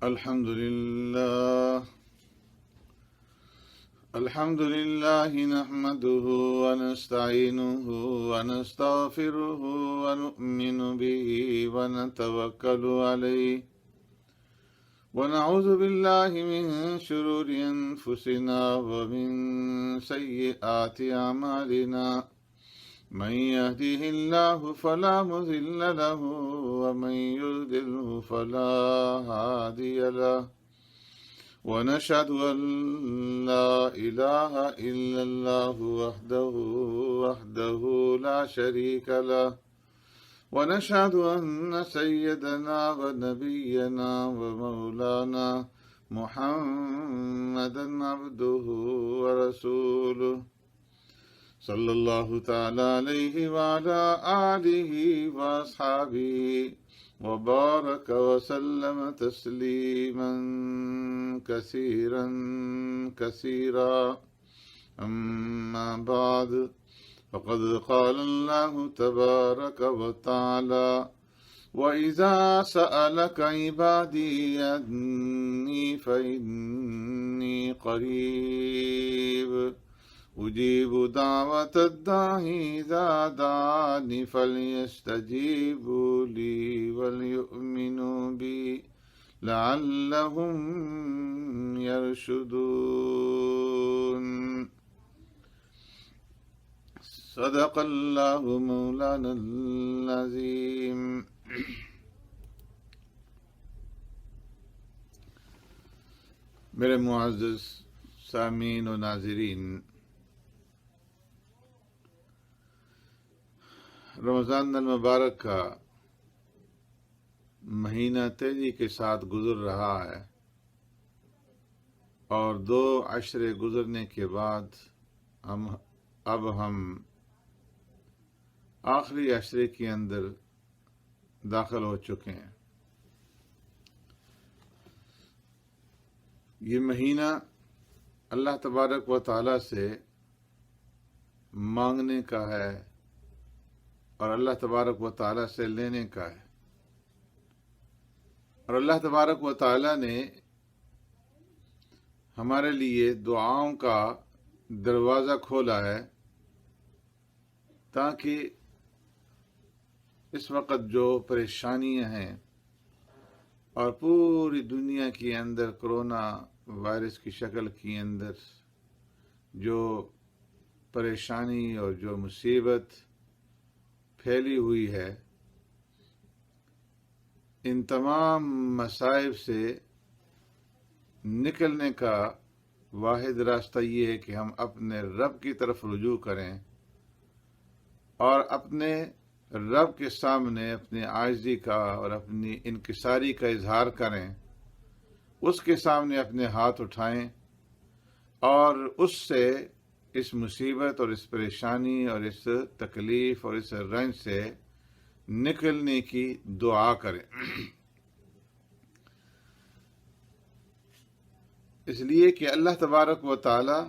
الحمد لله نحمده ونستعينه ونستغفره ونؤمن به ونتوكل عليه ونعوذ بالله من شرور أنفسنا ومن سيئات أعمالنا من يهده الله فلا مضل له ومن يضلله فلا هادي له ونشهد أن لا إله إلا الله وحده لا شريك له ونشهد أن سيدنا ونبينا ومولانا محمدا عبده ورسوله صلى الله تعالى عليه وعلى آله وأصحابه وبارك وسلم تسليما كثيرا أما بعد فقد قال الله تبارك وتعالى وإذا سألك عبادي عني فإني قريب أجيب دعوة الداعي إذا دعاني فليستجيبوا لي وليؤمنوا بي لعلهم يرشدون صدق الله مولانا العظيم. میرے معزز سامعین و ناظرین، رمضان المبارک کا مہینہ تیزی کے ساتھ گزر رہا ہے اور 2 عشرے گزرنے کے بعد اب ہم آخری عشرے کے اندر داخل ہو چکے ہیں۔ یہ مہینہ اللہ تبارک و تعالی سے مانگنے کا ہے اور اللہ تبارک و تعالی سے لینے کا ہے، اور اللہ تبارک و تعالی نے ہمارے لیے دعاؤں کا دروازہ کھولا ہے تاکہ اس وقت جو پریشانیاں ہیں اور پوری دنیا کے اندر کرونا وائرس کی شکل کے اندر جو پریشانی اور جو مصیبت پھیلی ہوئی ہے، ان تمام مصائب سے نکلنے کا واحد راستہ یہ ہے کہ ہم اپنے رب کی طرف رجوع کریں اور اپنے رب کے سامنے اپنی عاجزی کا اور اپنی انکساری کا اظہار کریں، اس کے سامنے اپنے ہاتھ اٹھائیں اور اس سے اس مصیبت اور اس پریشانی اور اس تکلیف اور اس رنج سے نکلنے کی دعا کریں۔ اس لیے کہ اللہ تبارک و تعالی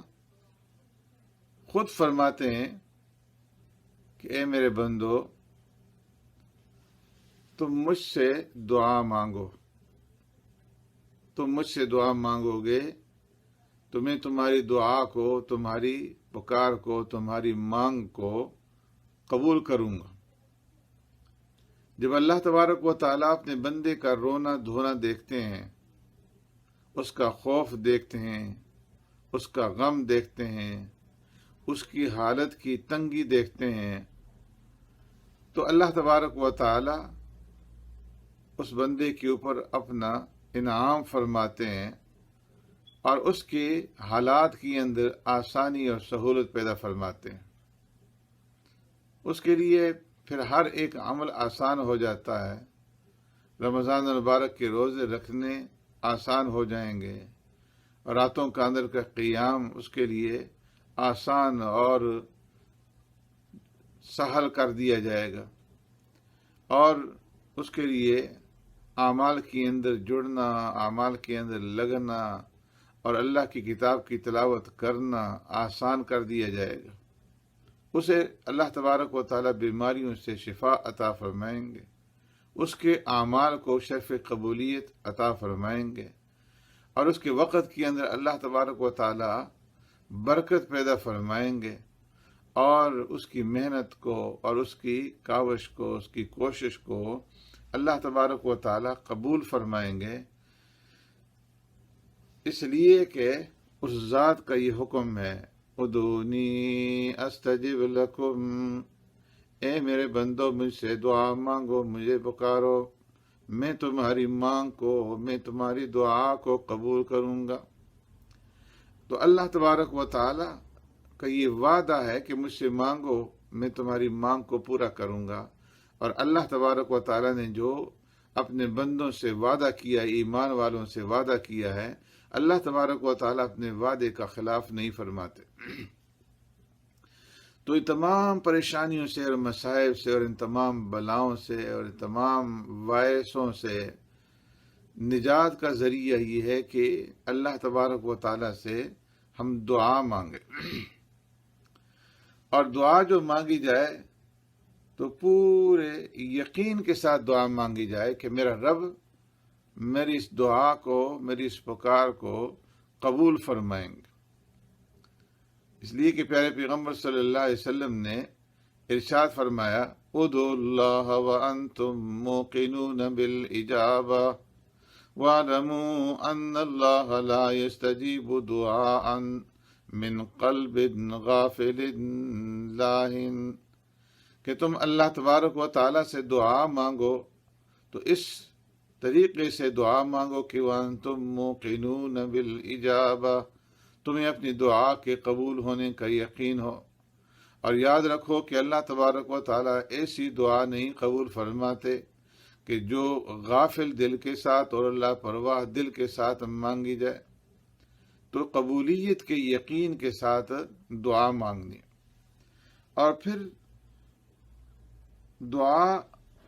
خود فرماتے ہیں کہ اے میرے بندو، تم مجھ سے دعا مانگو، تم مجھ سے دعا مانگو گے تو میں تمہاری دعا کو، تمہاری پکار کو، تمہاری مانگ کو قبول کروں گا۔ جب اللہ تبارک و تعالیٰ اپنے بندے کا رونا دھونا دیکھتے ہیں، اس کا خوف دیکھتے ہیں، اس کا غم دیکھتے ہیں، اس کی حالت کی تنگی دیکھتے ہیں، تو اللہ تبارک و تعالیٰ اس بندے کے اوپر اپنا انعام فرماتے ہیں اور اس کے حالات کے اندر آسانی اور سہولت پیدا فرماتے ہیں۔ اس کے لیے پھر ہر ایک عمل آسان ہو جاتا ہے۔ رمضان المبارک کے روزے رکھنے آسان ہو جائیں گے، راتوں کا اندر کا قیام اس کے لیے آسان اور سہل کر دیا جائے گا، اور اس کے لیے اعمال کے اندر جڑنا، اعمال کے اندر لگنا اور اللہ کی کتاب کی تلاوت کرنا آسان کر دیا جائے گا۔ اسے اللہ تبارک و تعالیٰ بیماریوں سے شفا عطا فرمائیں گے، اس کے اعمال کو شرف قبولیت عطا فرمائیں گے، اور اس کے وقت کے اندر اللہ تبارک و تعالی برکت پیدا فرمائیں گے، اور اس کی محنت کو اور اس کی کاوش کو، اس کی کوشش کو اللہ تبارک و تعالی قبول فرمائیں گے، اس لیے کہ اس ذات کا یہ حکم ہے، ادعونی استجب لکم، اے میرے بندو مجھ سے دعا مانگو، مجھے پکارو، میں تمہاری مانگ کو، میں تمہاری دعا کو قبول کروں گا۔ تو اللہ تبارک و تعالی کا یہ وعدہ ہے کہ مجھ سے مانگو، میں تمہاری مانگ کو پورا کروں گا، اور اللہ تبارک و تعالی نے جو اپنے بندوں سے وعدہ کیا، ایمان والوں سے وعدہ کیا ہے، اللہ تبارک و تعالی اپنے وعدے کا خلاف نہیں فرماتے۔ تو ان تمام پریشانیوں سے اور مصائب سے اور ان تمام بلاؤں سے اور ان تمام وائرسوں سے نجات کا ذریعہ یہ ہے کہ اللہ تبارک و تعالی سے ہم دعا مانگیں، اور دعا جو مانگی جائے تو پورے یقین کے ساتھ دعا مانگی جائے کہ میرا رب میری اس دعا کو، میری اس پکار کو قبول فرمائیں گے۔ اس لیے کہ پیارے پیغمبر صلی اللہ علیہ وسلم نے ارشاد فرمایا، ادعوا اللہ وانتم موقنون بالاجابہ واعلموا ان اللہ لا يستجیب دعاء من قلب غافل لاہن، کہ تم اللہ تبارک و تعالیٰ سے دعا مانگو تو اس طریقے سے دعا مانگو کہ وانتم موقنون بالاجابہ، تمہیں اپنی دعا کے قبول ہونے کا یقین ہو، اور یاد رکھو کہ اللہ تبارک و تعالیٰ ایسی دعا نہیں قبول فرماتے کہ جو غافل دل کے ساتھ اور اللہ پرواہ دل کے ساتھ مانگی جائے۔ تو قبولیت کے یقین کے ساتھ دعا مانگنی، اور پھر دعا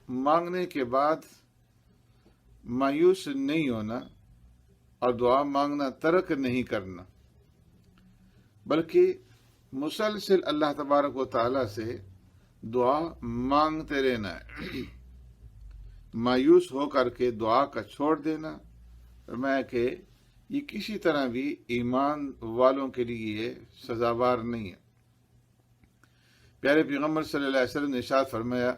مانگنے کے بعد مایوس نہیں ہونا اور دعا مانگنا ترک نہیں کرنا، بلکہ مسلسل اللہ تبارک و تعالیٰ سے دعا مانگتے رہنا ہے۔ مایوس ہو کر کے دعا کا چھوڑ دینا، فرمایا کہ یہ کسی طرح بھی ایمان والوں کے لیے سزاوار نہیں ہے۔ پیارے پیغمبر صلی اللہ علیہ وسلم نے ارشاد فرمایا،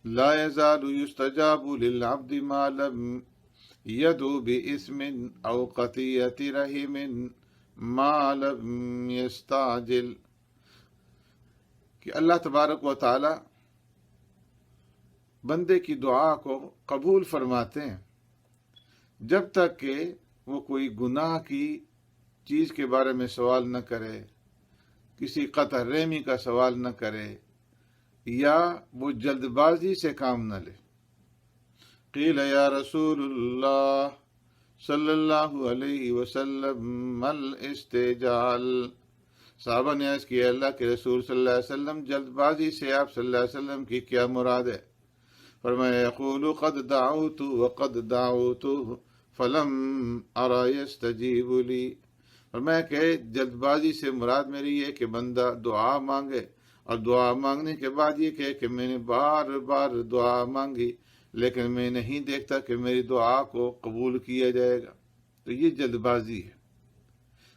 لا يزال يستجاب للعبد ما لم يدعو باسم او قطيعة رحم ما لم يستعجل، کہ اللہ تبارک و تعالی بندے کی دعا کو قبول فرماتے ہیں جب تک کہ وہ کوئی گناہ کی چیز کے بارے میں سوال نہ کرے، کسی قطع رحمی کا سوال نہ کرے، یا وہ جلد بازی سے کام نہ لے۔ قیل یا رسول اللہ صلی اللہ علیہ وسلم مل استعجال، صحابہ نے عرض کیا، اللہ کے رسول صلی اللہ علیہ وسلم جلد بازی سے آپ صلی اللہ علیہ وسلم کی کیا مراد ہے؟ فرمایا، یقول قد دعوت وقد دعوت فلم ارى يستجیب لی، فرمایا کہ جلد بازی سے مراد میری یہ کہ بندہ دعا مانگے اور دعا مانگنے کے بعد یہ کہے کہ میں نے بار بار دعا مانگی لیکن میں نہیں دیکھتا کہ میری دعا کو قبول کیا جائے گا۔ تو یہ جلد بازی ہے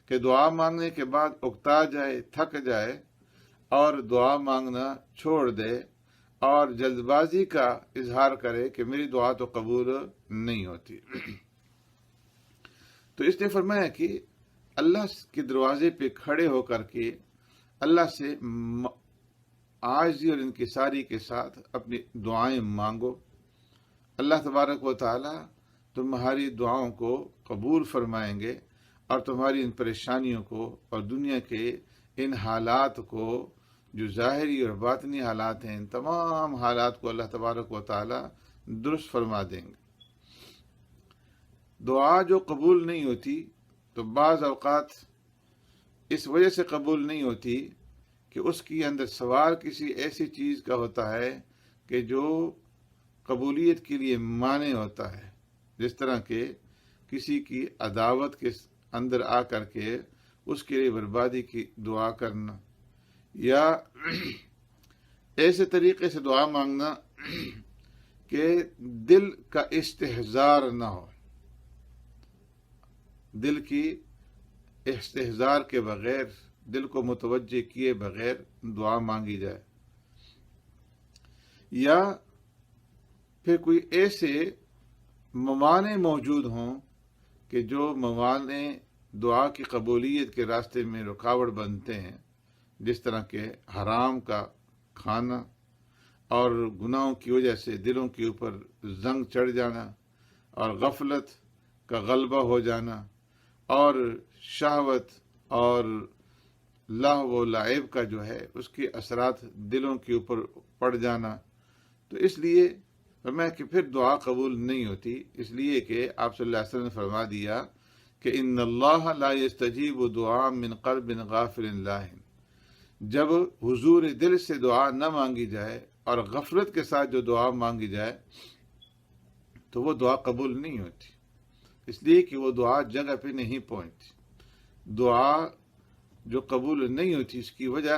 کہ دعا مانگنے کے بعد اکتا جائے، تھک جائے اور دعا مانگنا چھوڑ دے اور جلد بازی کا اظہار کرے کہ میری دعا تو قبول نہیں ہوتی۔ تو اس نے فرمایا کہ اللہ کے دروازے پہ کھڑے ہو کر کے اللہ سے عاجزی اور انکساری کے ساتھ اپنی دعائیں مانگو، اللہ تبارک و تعالی تمہاری دعاؤں کو قبول فرمائیں گے، اور تمہاری ان پریشانیوں کو اور دنیا کے ان حالات کو، جو ظاہری اور باطنی حالات ہیں، ان تمام حالات کو اللہ تبارک و تعالی درست فرما دیں گے۔ دعا جو قبول نہیں ہوتی تو بعض اوقات اس وجہ سے قبول نہیں ہوتی کہ اس کی اندر سوال کسی ایسی چیز کا ہوتا ہے کہ جو قبولیت کے لیے مانع ہوتا ہے، جس طرح کہ کسی کی عداوت کے اندر آ کر کے اس کے لیے بربادی کی دعا کرنا، یا ایسے طریقے سے دعا مانگنا کہ دل کا استحضار نہ ہو، دل کی استحضار کے بغیر، دل کو متوجہ کیے بغیر دعا مانگی جائے، یا پھر کوئی ایسے موانع موجود ہوں کہ جو موانع دعا کی قبولیت کے راستے میں رکاوٹ بنتے ہیں، جس طرح کہ حرام کا کھانا اور گناہوں کی وجہ سے دلوں کے اوپر زنگ چڑھ جانا، اور غفلت کا غلبہ ہو جانا، اور شہوت اور لہو و لعب کا جو ہے اس کے اثرات دلوں کے اوپر پڑ جانا، تو اس لیے فرمایا کہ پھر دعا قبول نہیں ہوتی، اس لیے کہ آپ صلی اللہ علیہ وسلم نے فرما دیا کہ ان اللہ لا یستجیب دعاء من قلب غافل لاہ، جب حضور دل سے دعا نہ مانگی جائے اور غفلت کے ساتھ جو دعا مانگی جائے تو وہ دعا قبول نہیں ہوتی، اس لیے کہ وہ دعا جگہ پہ نہیں پہنچتی۔ دعا جو قبول نہیں ہوتی اس کی وجہ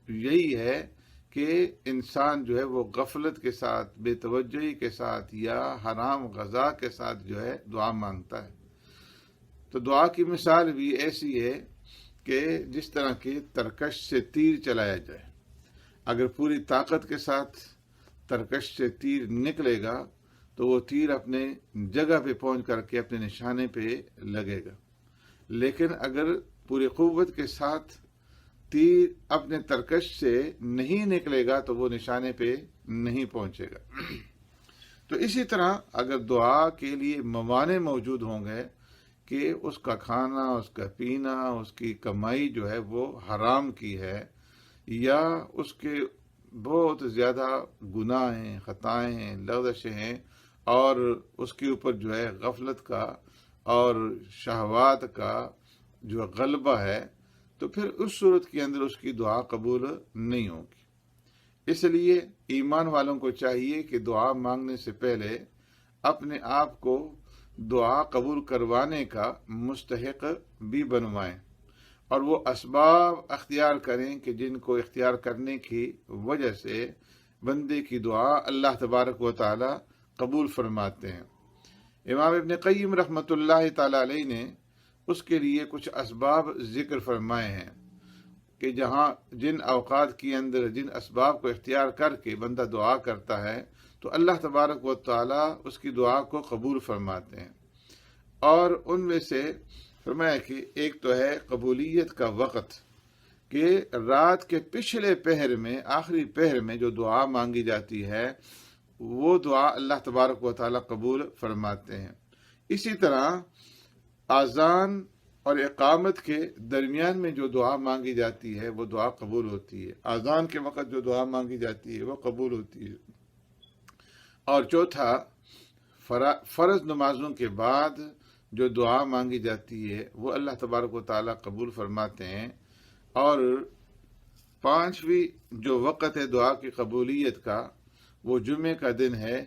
یہی ہے کہ انسان جو ہے وہ غفلت کے ساتھ، بے توجہی کے ساتھ یا حرام غذا کے ساتھ جو ہے دعا مانگتا ہے۔ تو دعا کی مثال بھی ایسی ہے کہ جس طرح کی ترکش سے تیر چلایا جائے، اگر پوری طاقت کے ساتھ ترکش سے تیر نکلے گا تو وہ تیر اپنے جگہ پہ پہنچ کر کے اپنے نشانے پہ لگے گا، لیکن اگر پوری قوت کے ساتھ تیر اپنے ترکش سے نہیں نکلے گا تو وہ نشانے پہ نہیں پہنچے گا۔ تو اسی طرح اگر دعا کے لیے موانع موجود ہوں گے کہ اس کا کھانا، اس کا پینا، اس کی کمائی جو ہے وہ حرام کی ہے، یا اس کے بہت زیادہ گناہ ہیں، خطائیں ہیں، لغزشیں ہیں، اور اس کے اوپر جو ہے غفلت کا اور شہوات کا جو غلبہ ہے، تو پھر اس صورت کے اندر اس کی دعا قبول نہیں ہوگی۔ اس لیے ایمان والوں کو چاہیے کہ دعا مانگنے سے پہلے اپنے آپ کو دعا قبول کروانے کا مستحق بھی بنوائیں، اور وہ اسباب اختیار کریں کہ جن کو اختیار کرنے کی وجہ سے بندے کی دعا اللہ تبارک و تعالی قبول فرماتے ہیں۔ امام ابن قیم رحمۃ اللہ تعالی علیہ نے اس کے لیے کچھ اسباب ذکر فرمائے ہیں کہ جن اوقات کے اندر جن اسباب کو اختیار کر کے بندہ دعا کرتا ہے تو اللہ تبارک و تعالی اس کی دعا کو قبول فرماتے ہیں، اور ان میں سے فرمایا کہ ایک تو ہے قبولیت کا وقت، کہ رات کے پچھلے پہر میں، آخری پہر میں جو دعا مانگی جاتی ہے وہ دعا اللہ تبارک و تعالی قبول فرماتے ہیں۔ اسی طرح اذان اور اقامت کے درمیان میں جو دعا مانگی جاتی ہے وہ دعا قبول ہوتی ہے، اذان کے وقت جو دعا مانگی جاتی ہے وہ قبول ہوتی ہے۔ اور چوتھا، فرض نمازوں کے بعد جو دعا مانگی جاتی ہے وہ اللہ تبارک و تعالی قبول فرماتے ہیں۔ اور پانچویں جو وقت ہے دعا کی قبولیت کا وہ جمعے کا دن ہے،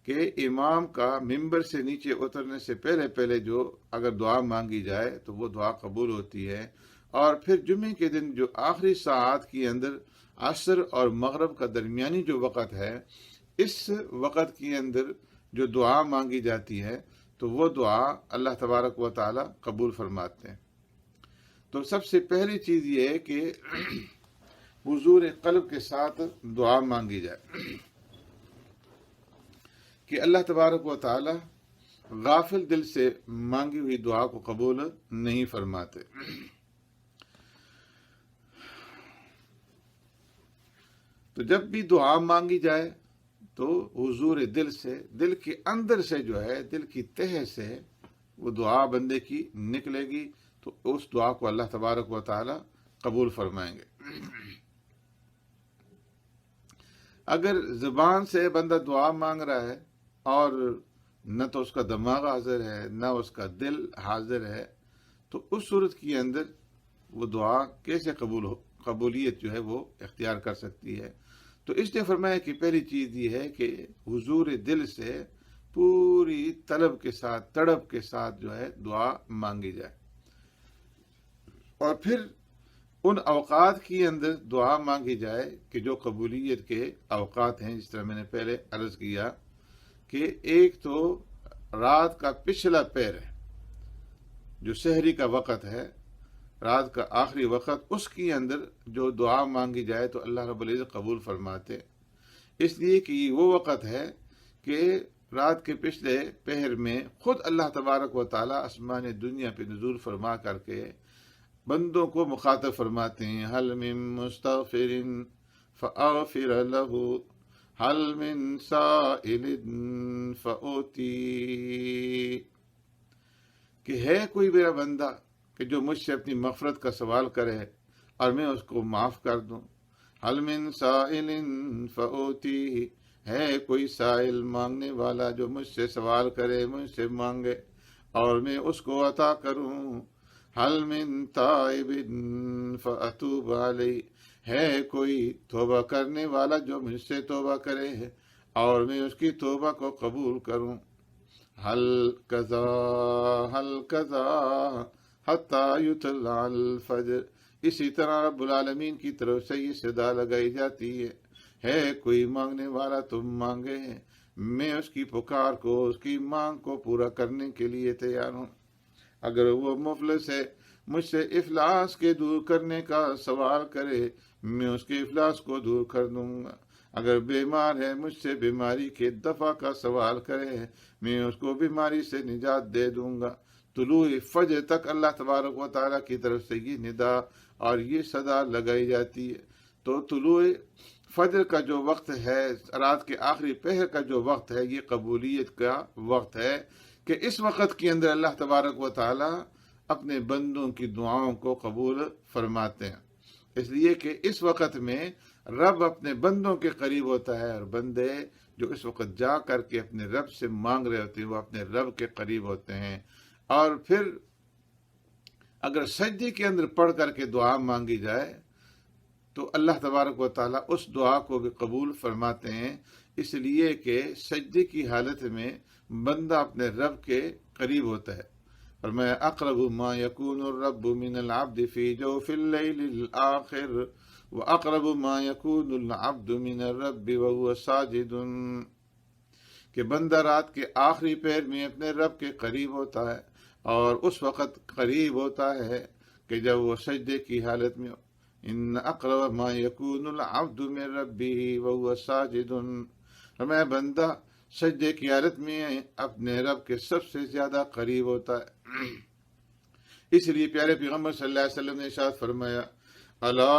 کہ امام کا ممبر سے نیچے اترنے سے پہلے جو اگر دعا مانگی جائے تو وہ دعا قبول ہوتی ہے۔ اور پھر جمعے کے دن جو آخری ساعات کے اندر عصر اور مغرب کا درمیانی جو وقت ہے، اس وقت کے اندر جو دعا مانگی جاتی ہے تو وہ دعا اللہ تبارک و تعالی قبول فرماتے ہیں۔ تو سب سے پہلی چیز یہ ہے کہ حضور قلب کے ساتھ دعا مانگی جائے، کہ اللہ تبارک و تعالی غافل دل سے مانگی ہوئی دعا کو قبول نہیں فرماتے۔ تو جب بھی دعا مانگی جائے تو حضور دل سے، دل کے اندر سے جو ہے، دل کی تہ سے وہ دعا بندے کی نکلے گی تو اس دعا کو اللہ تبارک و تعالی قبول فرمائیں گے۔ اگر زبان سے بندہ دعا مانگ رہا ہے اور نہ تو اس کا دماغ حاضر ہے نہ اس کا دل حاضر ہے تو اس صورت کے اندر وہ دعا کیسے قبولیت جو ہے وہ اختیار کر سکتی ہے؟ تو اس نے فرمایا کہ پہلی چیز یہ ہے کہ حضور دل سے پوری طلب کے ساتھ، تڑپ کے ساتھ جو ہے دعا مانگی جائے، اور پھر ان اوقات کے اندر دعا مانگی جائے کہ جو قبولیت کے اوقات ہیں، جس طرح میں نے پہلے عرض کیا کہ ایک تو رات کا پچھلا پہر ہے جو سحری کا وقت ہے، رات کا آخری وقت، اس کے اندر جو دعا مانگی جائے تو اللہ رب العزت قبول فرماتے، اس لیے کہ یہ وہ وقت ہے کہ رات کے پچھلے پہر میں خود اللہ تبارک و تعالیٰ آسمان دنیا پہ نزول فرما کر کے بندوں کو مخاطب فرماتے ہیں، حل من مستغفر فاغفر له حل من سائل فاوتی، کہ ہے کوئی میرا بندہ کہ جو مجھ سے اپنی مغفرت کا سوال کرے اور میں اس کو معاف کر دوں، حل من سائل فاوتی، ہے کوئی سائل مانگنے والا جو مجھ سے سوال کرے، مجھ سے مانگے اور میں اس کو عطا کروں، حل من تائب فاتوب علیہ، ہے کوئی توبہ کرنے والا جو مجھ سے توبہ کرے اور میں اس کی توبہ کو قبول کروں، حل کذا حتی یطلع الفجر، اسی طرح رب العالمین کی طرف سے یہ صدا لگائی جاتی ہے کوئی مانگنے والا تم مانگے، میں اس کی پکار کو، اس کی مانگ کو پورا کرنے کے لیے تیار ہوں، اگر وہ مفلس ہے مجھ سے افلاس کے دور کرنے کا سوال کرے، میں اس کے افلاس کو دور کر دوں گا، اگر بیمار ہے مجھ سے بیماری کے دفع کا سوال کرے، میں اس کو بیماری سے نجات دے دوں گا۔ طلوع فجر تک اللہ تبارک و تعالیٰ کی طرف سے یہ ندا اور یہ صدا لگائی جاتی ہے۔ تو طلوع فجر کا جو وقت ہے، رات کے آخری پہر کا جو وقت ہے، یہ قبولیت کا وقت ہے کہ اس وقت کے اندر اللہ تبارک و تعالیٰ اپنے بندوں کی دعاؤں کو قبول فرماتے ہیں، اس لیے کہ اس وقت میں رب اپنے بندوں کے قریب ہوتا ہے، اور بندے جو اس وقت جا کر کے اپنے رب سے مانگ رہے ہوتے ہیں وہ اپنے رب کے قریب ہوتے ہیں۔ اور پھر اگر سجدے کے اندر پڑھ کر کے دعا مانگی جائے تو اللہ تبارک و تعالیٰ اس دعا کو بھی قبول فرماتے ہیں، اس لیے کہ سجدے کی حالت میں بندہ اپنے رب کے قریب ہوتا ہے، اور میں اقرب ما یکون الرب من العبد فی جوف اللیل الآخر واقرب ما یکون العبد من الرب وهو ساجد، کہ بندہ رات کے آخری پہر میں اپنے رب کے قریب ہوتا ہے اور اس وقت قریب ہوتا ہے کہ جب وہ سجدے کی حالت میں ہو، ان اقرب ما یکون العبد من ربه وهو ساجد، میں بندہ سجدے کی حالت میں اپنے رب کے سب سے زیادہ قریب ہوتا ہے۔ اس لیے پیارے پیغمبر صلی اللہ علیہ وسلم نے ارشاد فرمایا، الا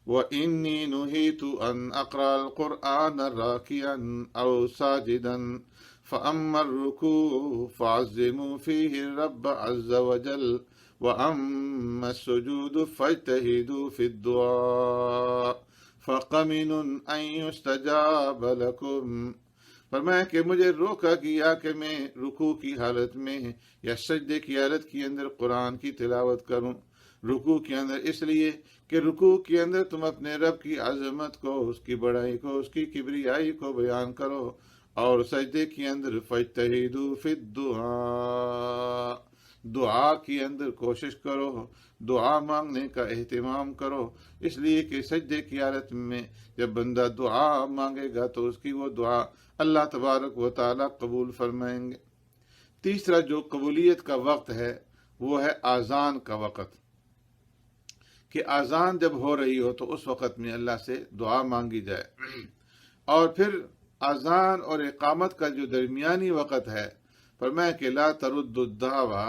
وانی نہیت ان اقرأ القرآن راکعا او ساجدا فاما الرکوع فعظموا فیہ الرب عز وجل واما السجود فاجتہدوا فی الدعاء فقمن ان یستجاب لکم، فرمایا کہ مجھے روکا گیا کہ میں رکوع کی حالت میں یا سجدے کی حالت کے اندر قرآن کی تلاوت کروں، رکوع کے اندر اس لیے کہ رکوع کے اندر تم اپنے رب کی عظمت کو، اس کی بڑائی کو، اس کی کبریائی کو بیان کرو، اور سجدے کے اندر فاجتہدوا فی الدعاء، دعا کے اندر کوشش کرو، دعا مانگنے کا اہتمام کرو، اس لیے کہ سجدے کی حالت میں جب بندہ دعا مانگے گا تو اس کی وہ دعا اللہ تبارک و تعالیٰ قبول فرمائیں گے۔ تیسرا جو قبولیت کا وقت ہے وہ ہے آذان کا وقت، کہ آذان جب ہو رہی ہو تو اس وقت میں اللہ سے دعا مانگی جائے، اور پھر آذان اور اقامت کا جو درمیانی وقت ہے، فرمایا کہ لا ترد الدعوی،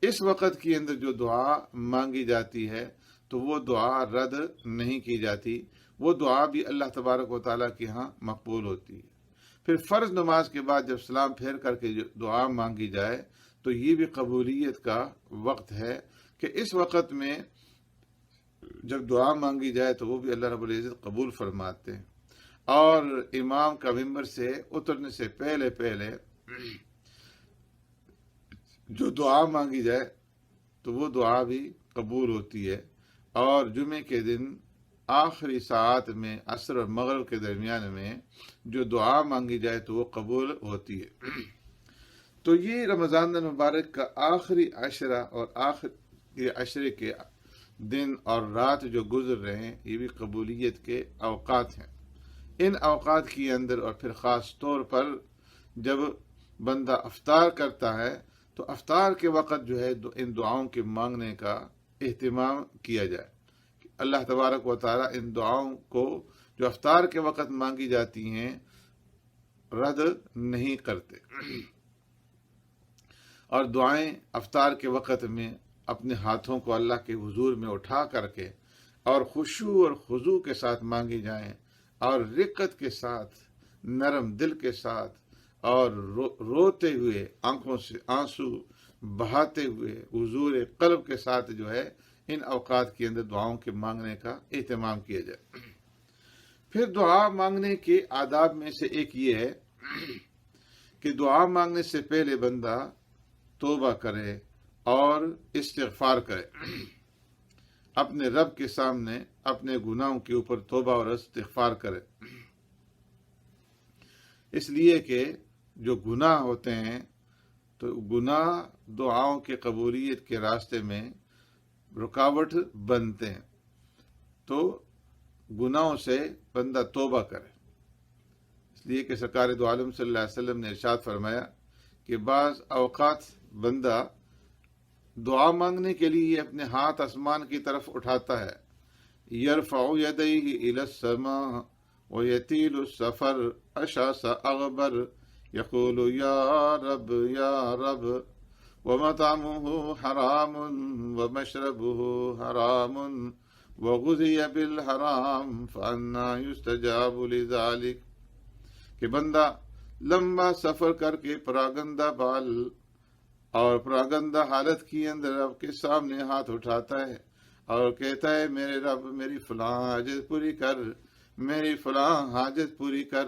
اس وقت کے اندر جو دعا مانگی جاتی ہے تو وہ دعا رد نہیں کی جاتی، وہ دعا بھی اللہ تبارک و تعالیٰ کے ہاں مقبول ہوتی ہے۔ پھر فرض نماز کے بعد جب سلام پھیر کر کے جو دعا مانگی جائے تو یہ بھی قبولیت کا وقت ہے، کہ اس وقت میں جب دعا مانگی جائے تو وہ بھی اللہ رب العزت قبول فرماتے ہیں، اور امام کا ممبر سے اترنے سے پہلے پہلے جو دعا مانگی جائے تو وہ دعا بھی قبول ہوتی ہے، اور جمعے کے دن آخری ساعت میں عصر اور مغرب کے درمیان میں جو دعا مانگی جائے تو وہ قبول ہوتی ہے۔ تو یہ رمضان المبارک کا آخری عشرہ اور آخری عشرے کے دن اور رات جو گزر رہے ہیں یہ بھی قبولیت کے اوقات ہیں۔ ان اوقات کے اندر اور پھر خاص طور پر جب بندہ افطار کرتا ہے تو افطار کے وقت جو ہے ان دعاؤں کے مانگنے کا اہتمام کیا جائے. اللہ تبارک و تعالیٰ ان دعاؤں کو جو افطار کے وقت مانگی جاتی ہیں رد نہیں کرتے. اور دعائیں افطار کے وقت میں اپنے ہاتھوں کو اللہ کے حضور میں اٹھا کر کے اور خشوع اور خضوع کے ساتھ مانگی جائیں اور رقت کے ساتھ، نرم دل کے ساتھ اور روتے ہوئے، آنکھوں سے آنسو بہاتے ہوئے حضور قلب کے ساتھ جو ہے ان اوقات کے اندر دعاؤں کے مانگنے کا اہتمام کیا جائے. پھر دعا مانگنے کے آداب میں سے ایک یہ ہے کہ دعا مانگنے سے پہلے بندہ توبہ کرے اور استغفار کرے. اپنے رب کے سامنے اپنے گناہوں کے اوپر توبہ اور استغفار کرے. اس لیے کہ جو گناہ ہوتے ہیں تو گناہ دعاؤں کے قبولیت کے راستے میں رکاوٹ بنتے ہیں. تو گناہوں سے بندہ توبہ کرے. اس لیے کہ سرکار دو عالم صلی اللہ علیہ وسلم نے ارشاد فرمایا کہ بعض اوقات بندہ دعا مانگنے کے لیے اپنے ہاتھ آسمان کی طرف اٹھاتا ہے. یرفع یدیہ الی السماء ویطیل السفر اشعث اغبر یقول یا رب یا رب ومطعمہ حرام ومشربہ حرام وغذی بالحرام فانا یستجاب لذلک. کہ بندہ لمبا سفر کر کے پراگندہ بال اور پراگندہ حالت کی اندر رب کے سامنے ہاتھ اٹھاتا ہے اور کہتا ہے میرے رب میری فلاں حاجت پوری کر، میری فلاں حاجت پوری کر،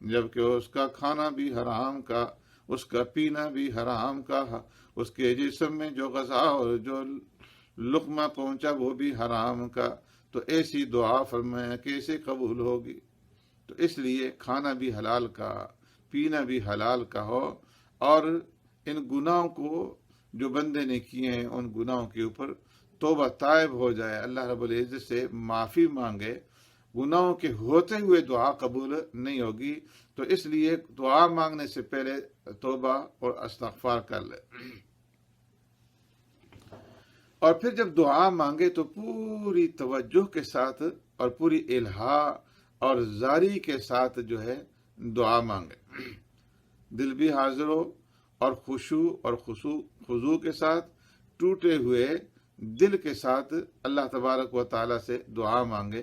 جبکہ اس کا کھانا بھی حرام کا، اس کا پینا بھی حرام کا، اس کے جسم میں جو غذا اور جو لقمہ پہنچا وہ بھی حرام کا. تو ایسی دعا فرمایا کیسے قبول ہوگی؟ تو اس لیے کھانا بھی حلال کا، پینا بھی حلال کا ہو اور ان گناہوں کو جو بندے نے کیے ہیں ان گناہوں کے اوپر توبہ طائب ہو جائے، اللہ رب العزت سے معافی مانگے. گناہوں کے ہوتے ہوئے دعا قبول نہیں ہوگی. تو اس لیے دعا مانگنے سے پہلے توبہ اور استغفار کر لے. اور پھر جب دعا مانگے تو پوری توجہ کے ساتھ اور پوری الہا اور زاری کے ساتھ جو ہے دعا مانگے. دل بھی حاضر ہو اور خشوع اور خضوع کے ساتھ ٹوٹے ہوئے دل کے ساتھ اللہ تبارک و تعالیٰ سے دعا مانگے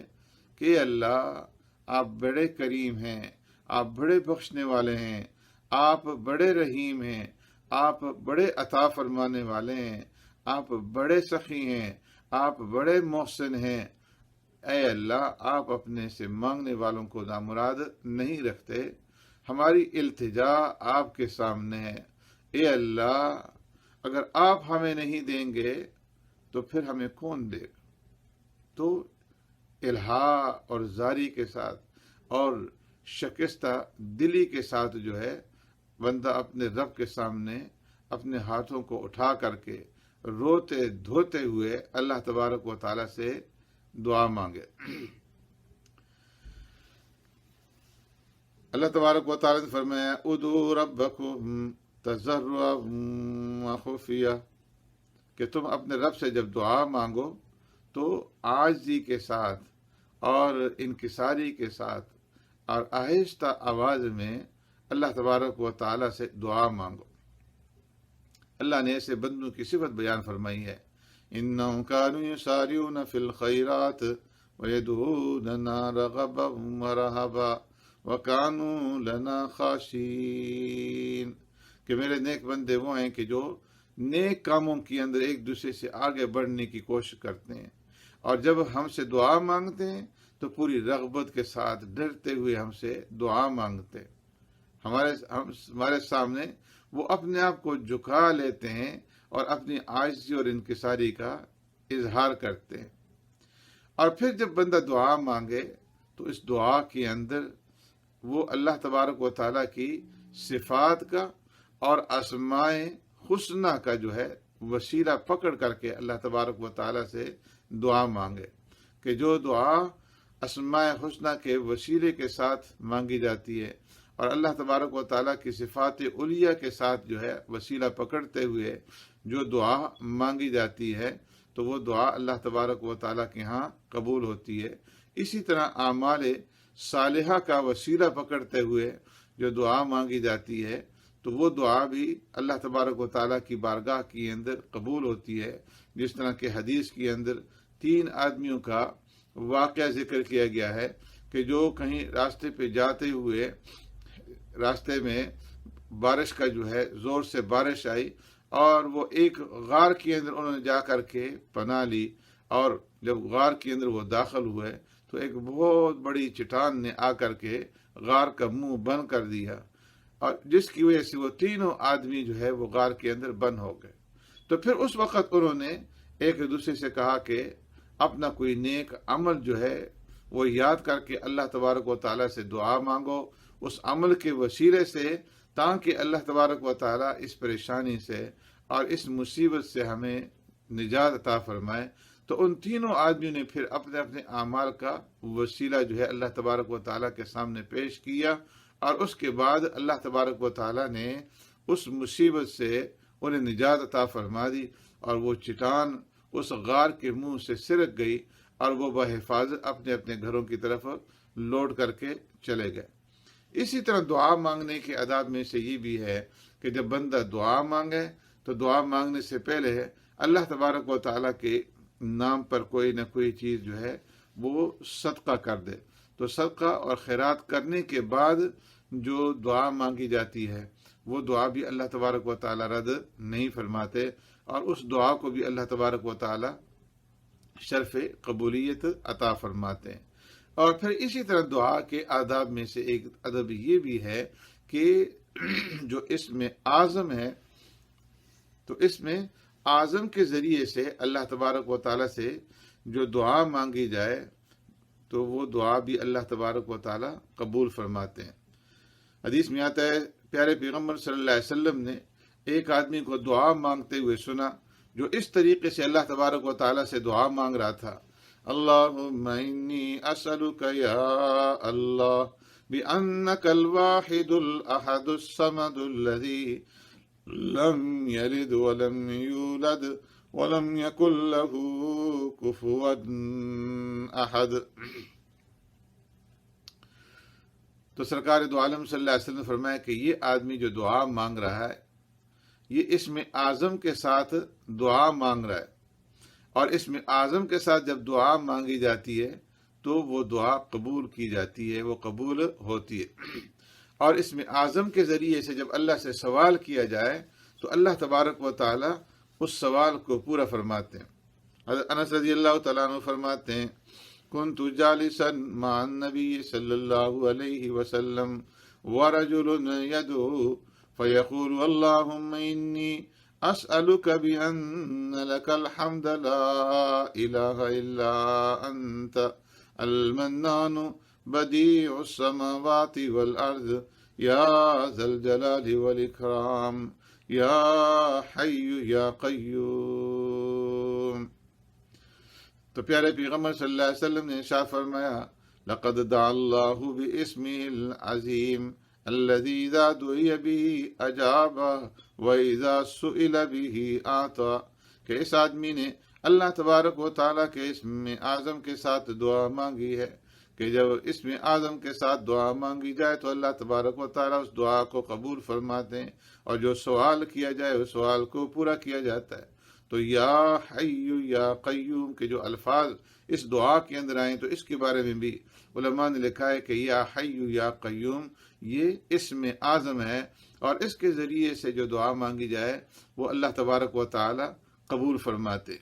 کہ اللہ آپ بڑے کریم ہیں، آپ بڑے بخشنے والے ہیں، آپ بڑے رحیم ہیں، آپ بڑے عطا فرمانے والے ہیں، آپ بڑے سخی ہیں، آپ بڑے محسن ہیں. اے اللہ آپ اپنے سے مانگنے والوں کو نامراد نہیں رکھتے. ہماری التجا آپ کے سامنے ہے. اے اللہ اگر آپ ہمیں نہیں دیں گے تو پھر ہمیں کون دے گا؟ تو الہا اور زاری کے ساتھ اور شکستہ دلی کے ساتھ جو ہے بندہ اپنے رب کے سامنے اپنے ہاتھوں کو اٹھا کر کے روتے دھوتے ہوئے اللہ تبارک و تعالیٰ سے دعا مانگے. اللہ تبارک و تعالیٰ نے فرمایا ادعوا ربکم تضرعا وخفیہ کہ تم اپنے رب سے جب دعا مانگو تو عاجزی کے ساتھ اور انکساری کے ساتھ اور آہستہ آواز میں اللہ تبارک و تعالیٰ سے دعا مانگو. اللہ نے ایسے بندوں کی صفت بیان فرمائی ہے انہم کانوا یسارعون فی الخیرات ویدعوننا رغبا ورہبا وکانوا لنا خاشعین. کہ میرے نیک بندے وہ ہیں کہ جو نیک کاموں کے اندر ایک دوسرے سے آگے بڑھنے کی کوشش کرتے ہیں اور جب ہم سے دعا مانگتے ہیں تو پوری رغبت کے ساتھ ڈرتے ہوئے ہم سے دعا مانگتے ہیں. ہمارے سامنے وہ اپنے آپ کو جھکا لیتے ہیں اور اپنی عاجزی اور انکساری کا اظہار کرتے ہیں. اور پھر جب بندہ دعا مانگے تو اس دعا کے اندر وہ اللہ تبارک و تعالیٰ کی صفات کا اور اسماء حسنہ کا جو ہے وسیلہ پکڑ کر کے اللہ تبارک و تعالیٰ سے دعا مانگے. کہ جو دعا اسماء حسنہ کے وسیلے کے ساتھ مانگی جاتی ہے اور اللہ تبارک و تعالیٰ کی صفات علیہ کے ساتھ جو ہے وسیلہ پکڑتے ہوئے جو دعا مانگی جاتی ہے تو وہ دعا اللہ تبارک و تعالیٰ کے ہاں قبول ہوتی ہے۔ اسی طرح اعمال صالحہ کا وسیلہ پکڑتے ہوئے جو دعا مانگی جاتی ہے تو وہ دعا بھی اللہ تبارک و تعالیٰ کی بارگاہ کے اندر قبول ہوتی ہے، جس طرح کہ حدیث کے اندر 3 آدمیوں کا واقعہ ذکر کیا گیا ہے کہ جو کہیں راستے پہ جاتے ہوئے راستے میں بارش کا جو ہے زور سے بارش آئی اور وہ ایک غار کے اندر انہوں نے جا کر کے پناہ لی، اور جب غار کے اندر وہ داخل ہوئے تو ایک بہت بڑی چٹان نے آ کر کے غار کا منہ بند کر دیا، اور جس کی وجہ سے وہ تینوں آدمی جو ہے وہ غار کے اندر بند ہو گئے۔ تو پھر اس وقت انہوں نے ایک دوسرے سے کہا کہ اپنا کوئی نیک عمل جو ہے وہ یاد کر کے اللہ تبارک و تعالیٰ سے دعا مانگو اس عمل کے وسیلے سے، تاکہ اللہ تبارک و تعالیٰ اس پریشانی سے اور اس مصیبت سے ہمیں نجات عطا فرمائے۔ تو ان تینوں آدمیوں نے پھر اپنے اپنے اعمال کا وسیلہ جو ہے اللہ تبارک و تعالیٰ کے سامنے پیش کیا، اور اس کے بعد اللہ تبارک و تعالیٰ نے اس مصیبت سے انہیں نجات عطا فرما دی، اور وہ چٹان اس غار کے منہ سے سرک گئی اور وہ بحفاظت اپنے اپنے گھروں کی طرف لوٹ کر کے چلے گئے۔ اسی طرح دعا مانگنے کے آداب میں سے یہ بھی ہے کہ جب بندہ دعا مانگے تو دعا مانگنے سے پہلے اللہ تبارک و تعالیٰ کے نام پر کوئی نہ کوئی چیز جو ہے وہ صدقہ کر دے۔ تو صدقہ اور خیرات کرنے کے بعد جو دعا مانگی جاتی ہے وہ دعا بھی اللہ تبارک و تعالیٰ رد نہیں فرماتے، اور اس دعا کو بھی اللہ تبارک و تعالیٰ شرف قبولیت عطا فرماتے ہیں۔ اور پھر اسی طرح دعا کے آداب میں سے ایک ادب یہ بھی ہے کہ جو اسم اعظم ہے تو اسم اعظم کے ذریعے سے اللہ تبارک و تعالیٰ سے جو دعا مانگی جائے تو وہ دعا بھی اللہ تبارک و تعالیٰ قبول فرماتے ہیں۔ حدیث میں آتا ہے پیارے پیغمبر صلی اللہ علیہ وسلم نے ایک آدمی کو دعا مانگتے ہوئے سنا جو اس طریقے سے اللہ تبارک و تعالیٰ سے دعا مانگ رہا تھا، اللہم انی اسألک یا اللہ بأنک الواحد الاحد الصمد الذی لم یلد ولم یولد ولم یکن له کفوا احد۔ تو سرکار دو عالم صلی اللہ علیہ وسلم نے فرمایا کہ یہ آدمی جو دعا مانگ رہا ہے یہ اسم اعظم کے ساتھ دعا مانگ رہا ہے، اور اسم اعظم کے ساتھ جب دعا مانگی جاتی ہے تو وہ دعا قبول کی جاتی ہے، وہ قبول ہوتی ہے۔ اور اسم اعظم کے ذریعے سے جب اللہ سے سوال کیا جائے تو اللہ تبارک و تعالیٰ اس سوال کو پورا فرماتے ہیں۔ حضرت انس رضی اللہ تعالیٰ عنہ فرماتے ہیں کنت جالسا مع النبی صلی اللہ علیہ وسلم ورجل يدعو فيقول اللهم إني أسألك بأن لك الحمد لا إله إلا أنت المنان بديع السماوات والأرض يا ذا الجلال والإكرام يا حي يا قيوم۔ تو پیارے پیغمبر صلی اللہ علیہ وسلم نے ارشاد فرمایا لقد دعا اللہ باسمہ العظیم الذی اذا دعی به اجاب واذا سئل به اعطى، کہ اس آدمی نے اللہ تبارک و تعالیٰ کے اسم اعظم کے ساتھ دعا مانگی ہے کہ جب اسم اعظم کے ساتھ دعا مانگی جائے تو اللہ تبارک و تعالیٰ اس دعا کو قبول فرماتے ہیں، اور جو سوال کیا جائے اس سوال کو پورا کیا جاتا ہے۔ تو یا حی یا قیوم کے جو الفاظ اس دعا کے اندر آئیں تو اس کے بارے میں بھی علماء نے لکھا ہے کہ یا حی یا قیوم یہ اسم اعظم ہے، اور اس کے ذریعے سے جو دعا مانگی جائے وہ اللہ تبارک و تعالی قبول فرماتے۔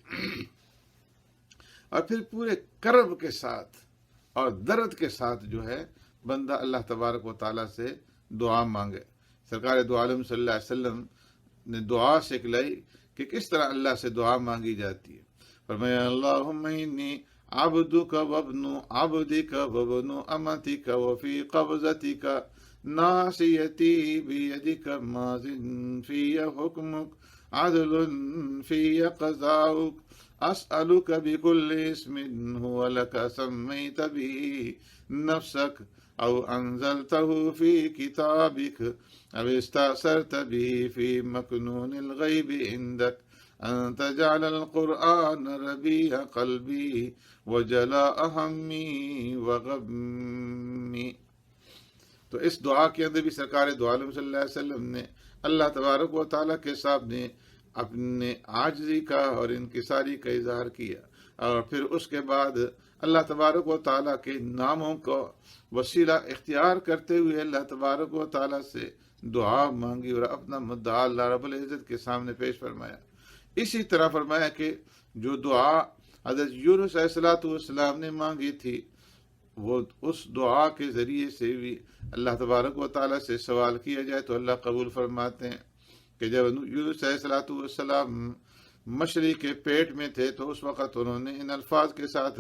اور پھر پورے کرب کے ساتھ اور درد کے ساتھ جو ہے بندہ اللہ تبارک و تعالی سے دعا مانگے۔ سرکار دو عالم صلی اللہ علیہ وسلم نے دعا سکھلائی کہ کس طرح اللہ سے دعا مانگی جاتی ہے۔ فرمایا اللہم انی عبدک وابن عبدک وابن امتک وفی قبضتک ناصیتی بیدک ماض فی حکمک عدل فی قضاؤک اسألک بکل اسم هو لک سمیت به نفسک او انزلته فی کتابک او استأثرت به فی مکنون الغیب عندک ان تجعل القرآن ربیع قلبی وجلاء ہمی وغمی۔ تو اس دعا کے اندر بھی سرکار دو عالم صلی اللہ علیہ وسلم نے اللہ تبارک و تعالیٰ کے سامنے اپنے عاجزی کا اور انکساری کا اظہار کیا، اور پھر اس کے بعد اللہ تبارک و تعالیٰ کے ناموں کو وسیلہ اختیار کرتے ہوئے اللہ تبارک و تعالیٰ سے دعا مانگی اور اپنا مدعا اللہ رب العزت کے سامنے پیش فرمایا۔ اسی طرح فرمایا کہ جو دعا حضرت یونس علیہ السلام نے مانگی تھی، وہ اس دعا کے ذریعے سے بھی اللہ تبارک و تعالیٰ سے سوال کیا جائے تو اللہ قبول فرماتے ہیں کہ جب یونس علیہ السلام مچھلی کے پیٹ میں تھے تو اس وقت انہوں نے ان الفاظ کے ساتھ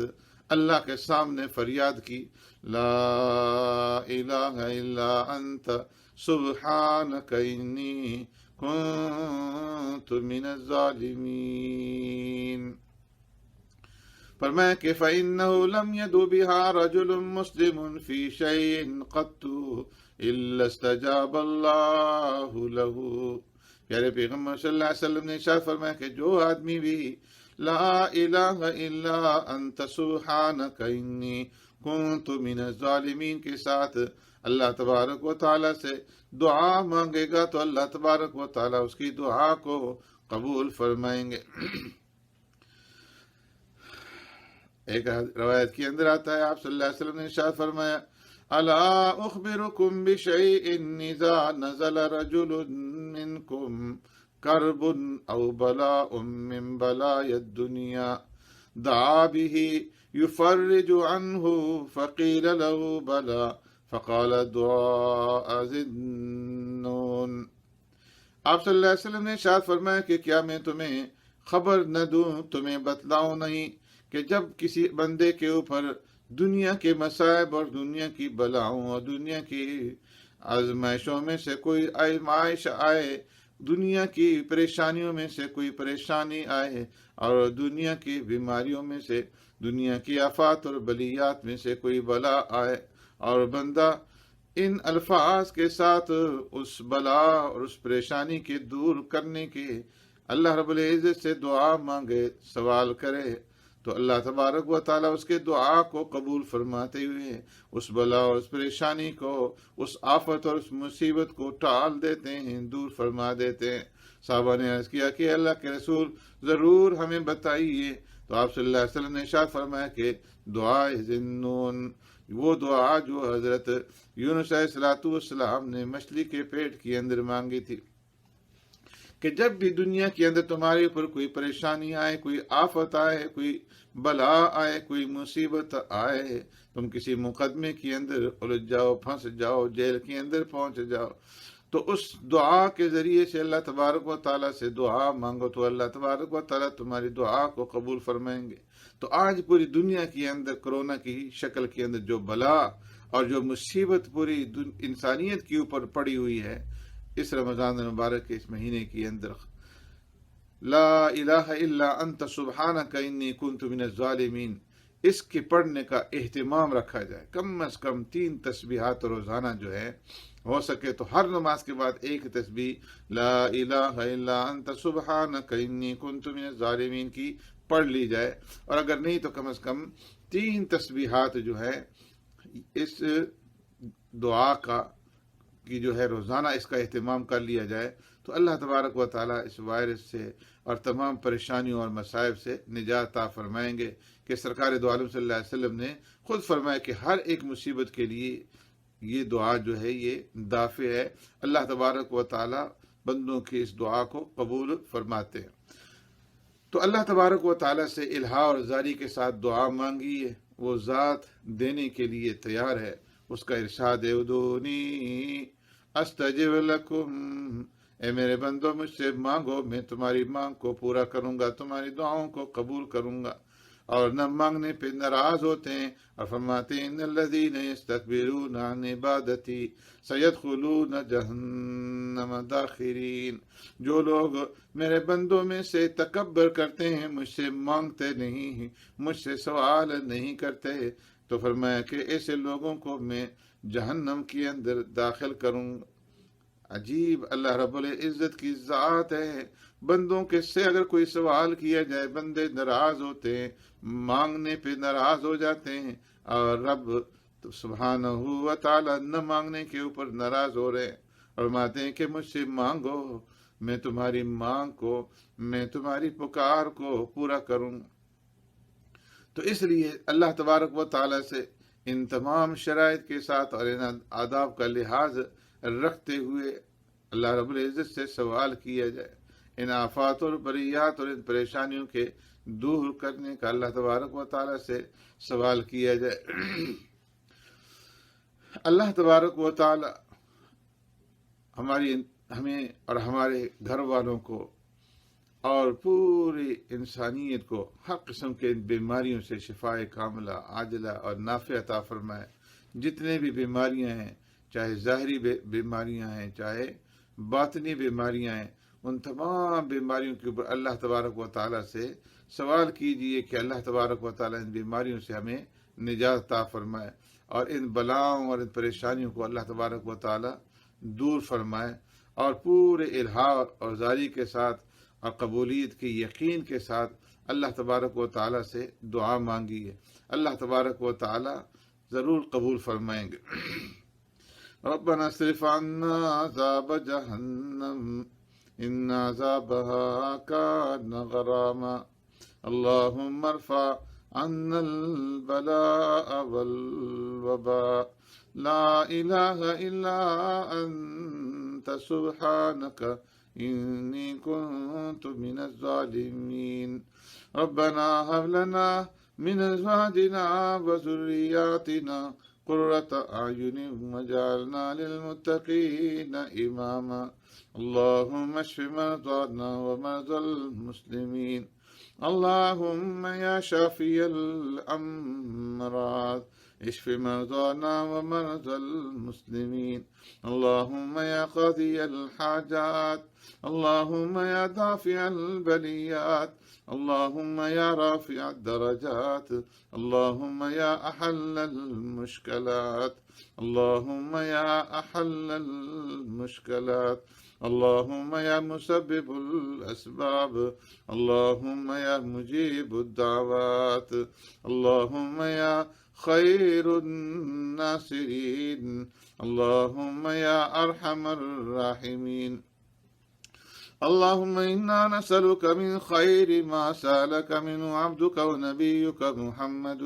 اللہ کے سامنے فریاد کی، لا الہ الا انت سبحانک انی کنت من الظالمین۔ فرمایا کہ فَإِنَّهُ لَمْ يَدُ بِهَا رَجُلٌ مُسْلِمٌ فِي شَيْءٍ قَطُّ إِلَّا اسْتَجَابَ اللَّهُ لَهُ۔ پیارے پیغمبر صلی اللہ علیہ وسلم نے ارشاد فرمایا کہ جو آدمی بھی لا الہ الا انت سبحانک انی کنت من الظالمین کے ساتھ اللہ تبارک و تعالیٰ سے دعا مانگے گا تو اللہ تبارک و تعالیٰ اس کی دعا کو قبول فرمائیں گے۔ ایک روایت کے اندر آتا ہے آپ صلی اللہ علیہ وسلم نے ارشاد فرمایا، الا اخبرکم بشیء اذا نزل رجل منکم کرب او بلاء من بلاء الدنیا دعا به یفرج عنہ فقیل له بلا فقال دعاء ذنون۔ آپ صلی اللہ علیہ وسلم نے ارشاد فرمایا کہ کیا میں تمہیں خبر نہ دوں، تمہیں بتلاؤں نہیں کہ جب کسی بندے کے اوپر دنیا کے مصائب اور دنیا کی بلاؤں اور دنیا کی آزمائشوں میں سے کوئی آزمائش آئے، دنیا کی پریشانیوں میں سے کوئی پریشانی آئے، اور دنیا کی بیماریوں میں سے، دنیا کی آفات اور بلیات میں سے کوئی بلا آئے، اور بندہ ان الفاظ کے ساتھ اس بلا اور اس پریشانی کے دور کرنے کے اللہ رب العزت سے دعا مانگے، سوال کرے، تو اللہ تبارک و تعالیٰ اس کے دعا کو قبول فرماتے ہوئے اس بلا اور اس پریشانی کو، اس آفت اور اس مصیبت کو ٹال دیتے ہیں، دور فرما دیتے ہیں۔ صحابہ نے عرض کیا کہ اللہ کے رسول ضرور ہمیں بتائیے، تو آپ صلی اللہ علیہ وسلم نے ارشاد فرمایا کہ دعا ذنون، وہ دعا جو حضرت یونس علیہ السلام نے مچھلی کے پیٹ کے اندر مانگی تھی، کہ جب بھی دنیا کے اندر تمہارے اوپر کوئی پریشانی آئے، کوئی آفت آئے، کوئی بلا آئے، کوئی مصیبت آئے، تم کسی مقدمے کے اندر الجھ جاؤ، پھنس جاؤ، جیل کے اندر پہنچ جاؤ، تو اس دعا کے ذریعے سے اللہ تبارک و تعالیٰ سے دعا مانگو تو اللہ تبارک و تعالیٰ تمہاری دعا کو قبول فرمائیں گے۔ تو آج پوری دنیا کے اندر کرونا کی شکل کے اندر جو بلا اور جو مصیبت پوری انسانیت کے اوپر پڑی ہوئی ہے، اس رمضان المبارک کے اس مہینے کے اندر، لا الہ الا انت سبحانک انی کنت من الظالمین، اس کے پڑھنے کا اہتمام رکھا جائے۔ کم از کم 3 تسبیحات روزانہ جو ہے، ہو سکے تو ہر نماز کے بعد ایک تسبیح لا الہ الا انت سبحانک انی کنت من الظالمین کی پڑھ لی جائے، اور اگر نہیں تو کم از کم 3 تسبیحات جو ہے اس دعا کا کی جو ہے روزانہ اس کا اہتمام کر لیا جائے تو اللہ تبارک و تعالیٰ اس وائرس سے اور تمام پریشانیوں اور مصائب سے نجات عطا فرمائیں گے، کہ سرکار دو عالم صلی اللہ علیہ وسلم نے خود فرمایا کہ ہر ایک مصیبت کے لیے یہ دعا جو ہے یہ دافع ہے، اللہ تبارک و تعالیٰ بندوں کی اس دعا کو قبول فرماتے ہیں۔ تو اللہ تبارک و تعالیٰ سے الہا اور زاری کے ساتھ دعا مانگی ہے، وہ ذات دینے کے لیے تیار ہے۔ اس کا ارشاد ہے ادعونی استجب لکم، اے میرے بندو مجھ سے مانگو، میں تمہاری مانگ کو پورا کروں گا، تمہاری دعاؤں کو قبول کروں گا۔ اور نہ مانگنے پہ ناراض ہوتے ہیں اور فرماتے ہیں ان الذین یستکبرون عن عبادتی سیدخلون جہنم داخرین، جو لوگ میرے بندوں میں سے تکبر کرتے ہیں، مجھ سے مانگتے نہیں، مجھ سے سوال نہیں کرتے، تو فرمایا کہ ایسے لوگوں کو میں جہنم کے اندر داخل کروں گا۔ عجیب اللہ رب العزت کی ذات ہے، بندوں کے سے اگر کوئی سوال کیا جائے بندے ناراض ہوتے ہیں، مانگنے پہ ناراض ہو جاتے ہیں، اور رب تو سبحانہ و تعالی نہ مانگنے کے اوپر ناراض ہو رہے ہیں، فرماتے ہیں کہ مجھ سے مانگو، میں تمہاری مانگ کو، میں تمہاری پکار کو پورا کروں۔ تو اس لیے اللہ تبارک و تعالی سے ان تمام شرائط کے ساتھ اور ان آداب کا لحاظ رکھتے ہوئے اللہ رب العزت سے سوال کیا جائے، ان آفات اور بریات اور ان پریشانیوں کے دور کرنے کا اللہ تبارک و تعالی سے سوال کیا جائے۔ اللہ تبارک و تعالی ہمیں اور ہمارے گھر والوں کو اور پوری انسانیت کو ہر قسم کے بیماریوں سے شفائے کاملہ عاجلہ اور نافع عطا فرمائے۔ جتنے بھی بیماریاں ہیں، چاہے ظاہری بیماریاں ہیں، چاہے باطنی بیماریاں ہیں، ان تمام بیماریوں کے اوپر اللہ تبارک و تعالیٰ سے سوال کیجئے کہ اللہ تبارک و تعالیٰ ان بیماریوں سے ہمیں نجات عطا فرمائے، اور ان بلاؤں اور ان پریشانیوں کو اللہ تبارک و تعالیٰ دور فرمائے، اور پورے الحاح اور زاری کے ساتھ اور قبولیت کے یقین کے ساتھ اللہ تبارک و تعالیٰ سے دعا مانگی ہے۔ اللہ تبارک و تعالیٰ ضرور قبول فرمائیں گے۔ ربنا اصرف عنا عذاب جہنم ان عذابها كان غراما اللهم ارفع عنا البلاء والوباء لا إله إلا أنت سبحانك إني كنت من الظالمين ربنا هب لنا من أزواجنا وذرياتنا قرة أعين واجعلنا للمتقين إماما اللهم اشف مرضانا ومرضى المسلمين اللهم يا شافي الأمراض اشف مرضانا ومرضى المسلمين اللهم يا قاضي الحاجات اللهم يا دافع البليات اللهم يا رافع الدرجات اللهم يا أحل المشكلات اللهم يا أحل المشكلات اللهم يا مسبب الأسباب اللهم يا مجيب الدعوات اللهم يا خير الناصرين اللهم يا أرحم الراحمين اللهم إنا نسألك من خير ما سألك منه عبدك ونبيك محمد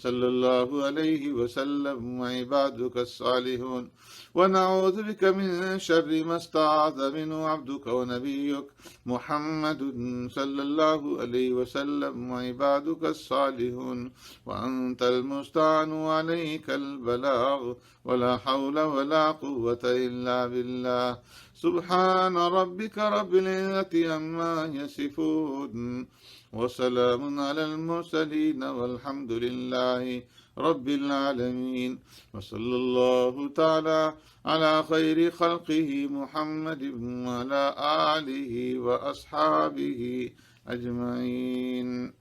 صلى الله عليه وسلم وعبادك الصالحون ونعوذ بك من شر ما استعاذ منه عبدك ونبيك محمد صلى الله عليه وسلم وعبادك الصالحون وأنت المستعان عليك البلاغ ولا حول ولا قوة إلا بالله سبحان ربك رب العزة عما يصفون وسلام على المرسلين والحمد لله رب العالمين وصلى الله تعالى على خير خلقه محمد وعلى آله وأصحابه أجمعين